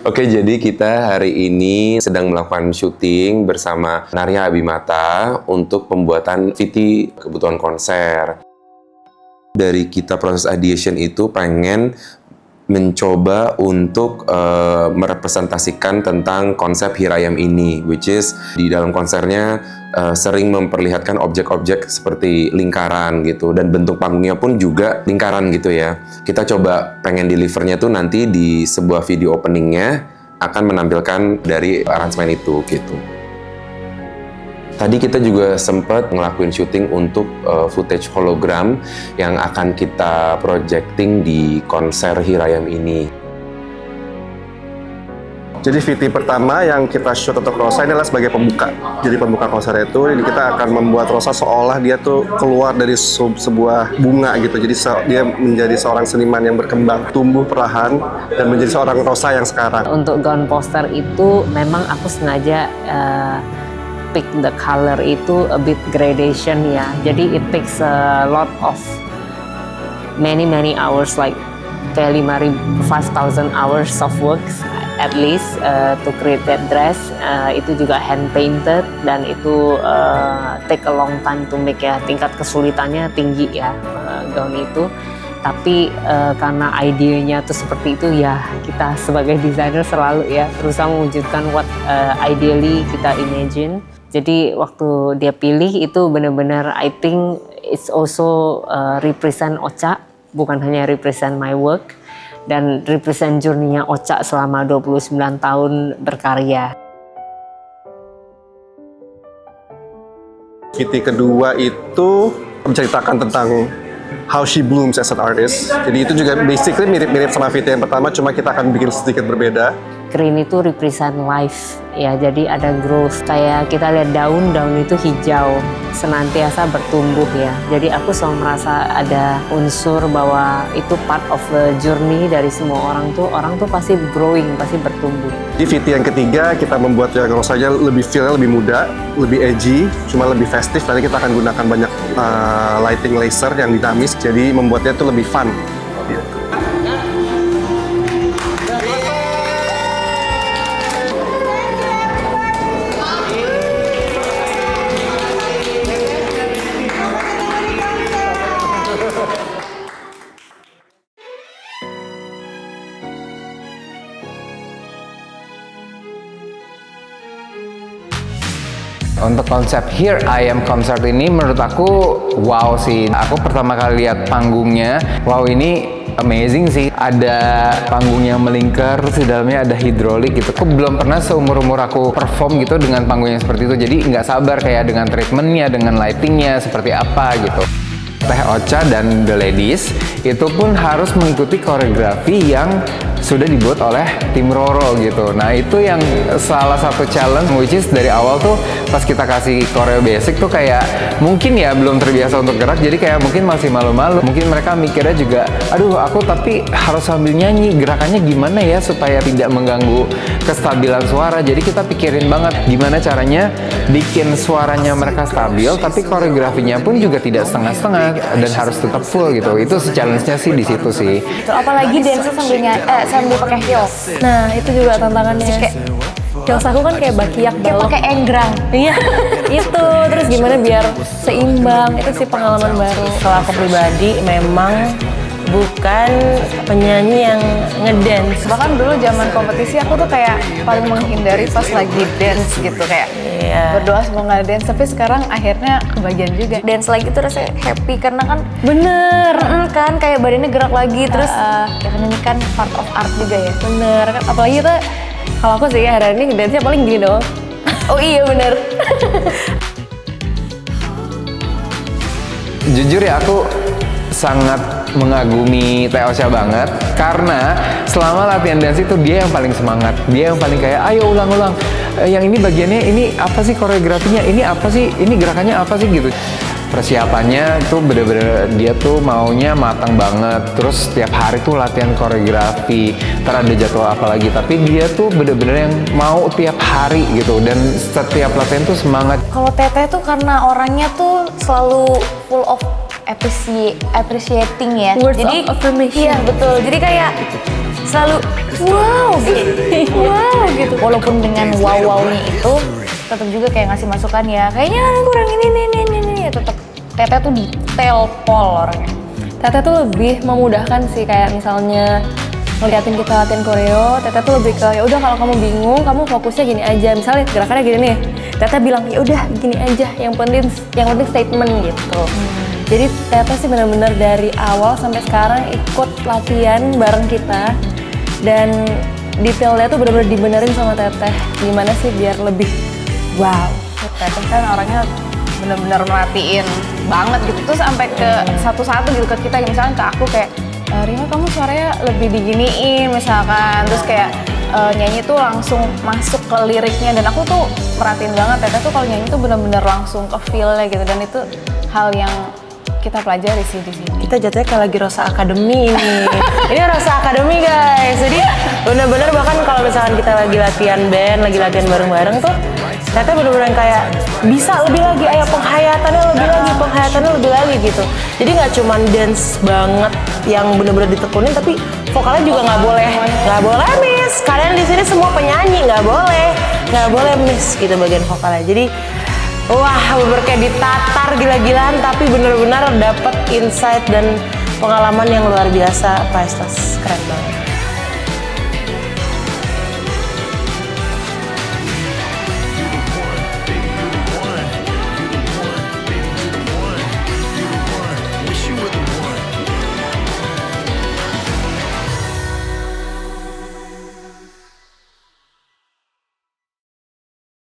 Oke, jadi kita hari ini sedang melakukan syuting bersama Narya Abimata untuk pembuatan VT kebutuhan konser. Dari kita proses ideation itu pengen mencoba untuk merepresentasikan tentang konsep Hirayam ini, which is di dalam konsernya sering memperlihatkan objek-objek seperti lingkaran gitu, dan bentuk panggungnya pun juga lingkaran gitu ya. Kita coba pengen delivernya tuh nanti di sebuah video openingnya akan menampilkan dari aransemen itu gitu. Tadi kita juga sempat ngelakuin syuting untuk footage hologram yang akan kita projecting di konser Hirayam ini. Jadi VT pertama yang kita shoot untuk Rosa ini adalah sebagai pembuka. Jadi pembuka konser itu, jadi kita akan membuat Rosa seolah dia tuh keluar dari sebuah bunga gitu. Jadi dia menjadi seorang seniman yang berkembang, tumbuh perlahan, dan menjadi seorang Rosa yang sekarang. Untuk gaun poster itu memang aku sengaja pick the color itu a bit gradation ya. Jadi it takes a lot of many hours, like kayak 5,000 hours of work at least to create that dress. Itu juga hand painted dan itu take a long time to make ya. Tingkat kesulitannya tinggi ya gaun itu. Tapi karena idenya tuh seperti itu ya, kita sebagai desainer selalu ya berusaha mewujudkan what ideally kita imagine. Jadi waktu dia pilih itu benar-benar I think it's also represent Ocha, bukan hanya represent my work, dan represent journey-nya Ocha selama 29 tahun berkarya. VT kedua itu menceritakan tentang how she blooms as an artist. Jadi itu juga basically mirip-mirip sama VT yang pertama, cuma kita akan bikin sedikit berbeda. Green itu represent life ya, jadi ada growth. Kayak kita lihat daun itu hijau, senantiasa bertumbuh ya. Jadi aku selalu merasa ada unsur bahwa itu part of the journey dari semua orang tuh pasti growing, pasti bertumbuh. Di VT yang ketiga kita membuat yang rasanya lebih feel-nya lebih muda, lebih edgy, cuma lebih festif. Nanti kita akan gunakan banyak lighting laser yang dinamis, jadi membuatnya itu lebih fun. Gitu. Untuk konsep Here I Am Concert ini menurut aku wow sih. Aku pertama kali lihat panggungnya, wow ini amazing sih. Ada panggung yang melingkar, terus di dalamnya ada hidrolik gitu. Aku belum pernah seumur-umur aku perform gitu dengan panggung yang seperti itu. Jadi nggak sabar kayak dengan treatmentnya, dengan lightingnya seperti apa gitu. Teh Ocha dan The Ladies itu pun harus mengikuti koreografi yang sudah dibuat oleh tim Roro gitu. Nah itu yang salah satu challenge, which is dari awal tuh pas kita kasih koreo basic tuh kayak mungkin ya belum terbiasa untuk gerak, jadi kayak mungkin masih malu-malu. Mungkin mereka mikirnya juga, aduh aku tapi harus sambil nyanyi, gerakannya gimana ya supaya tidak mengganggu kestabilan suara. Jadi kita pikirin banget gimana caranya bikin suaranya mereka stabil, tapi koreografinya pun juga tidak setengah-setengah dan harus tetap full gitu. Itu challenge-nya sih di situ sih. Apalagi dance sambil pakai heels. Nah itu juga tantangannya. Kayak heels aku kan kayak bakiak, kayak pakai enggrang. Iya. Itu terus gimana biar seimbang, itu sih pengalaman baru. Kalau aku pribadi memang bukan penyanyi yang ngedance. Bahkan dulu zaman kompetisi aku tuh kayak paling menghindari pas lagi dance gitu, kayak berdoa semoga nggak dance. Tapi sekarang akhirnya kebagian juga. Dance lagi tuh rasanya happy karena kan bener kan kayak badannya gerak lagi, terus ya kan ini kan part of art juga ya. Bener kan, apalagi tuh kalau aku sih hari ini dance-nya paling gini doang. Oh iya bener. Jujur ya aku sangat mengagumi Teh Ocha banget karena selama latihan dance itu dia yang paling semangat, dia yang paling kayak ayo ulang-ulang, yang ini bagiannya ini apa sih, koreografinya ini apa sih, ini gerakannya apa sih gitu. Persiapannya tuh bener-bener dia tuh maunya matang banget, terus setiap hari tuh latihan koreografi, ntar ada jadwal apa lagi, tapi dia tuh bener-bener yang mau tiap hari gitu, dan setiap latihan tuh semangat. Kalau Teteh tuh karena orangnya tuh selalu full of appreciating ya. Words Jadi of affirmation. iya betul. Jadi kayak selalu wow gitu. Wow gitu. Walaupun dengan wow-wownya itu tetap juga kayak ngasih masukan ya. Kayaknya kurang ini ya tetap Teteh tuh detail pol orangnya. Teteh tuh lebih memudahkan sih, kayak misalnya ngeliatin kita latihan koreo, Teteh tuh lebih ke ya udah kalau kamu bingung, kamu fokusnya gini aja. Misalnya gerakannya gini nih, Teteh bilang ya udah gini aja, yang penting statement gitu. Jadi Teteh sih benar-benar dari awal sampai sekarang ikut latihan bareng kita, dan detailnya tuh benar-benar dibenerin sama Teteh. Gimana sih biar lebih wow. Teteh kan orangnya bener-bener merhatiin banget gitu, terus sampai ke satu-satu gitu ke kita, misalkan ke aku kayak Rima kamu suaranya lebih diginiin misalkan, terus kayak nyanyi tuh langsung masuk ke liriknya, dan aku tuh perhatiin banget Teteh tuh kalau nyanyi tuh bener-bener langsung ke feel-nya gitu, dan itu hal yang kita pelajari sih di sini. Kita jatuhnya kayak lagi Rosa Academy ini. Ini Rosa Academy guys. Jadi bener-bener bahkan kalau misalkan kita lagi latihan band, lagi latihan bareng-bareng tuh, Teteh bener-bener kayak bisa lebih lagi, ayo penghayatannya lebih lagi gitu. Jadi nggak cuman dance banget yang bener-bener ditekunin, tapi vokalnya juga nggak boleh miss. Kalian di sini semua penyanyi, nggak boleh miss gitu bagian vokalnya. Jadi wah, bener kayak ditatar gila-gilaan, tapi bener-bener dapet insight dan pengalaman yang luar biasa, priceless, keren banget.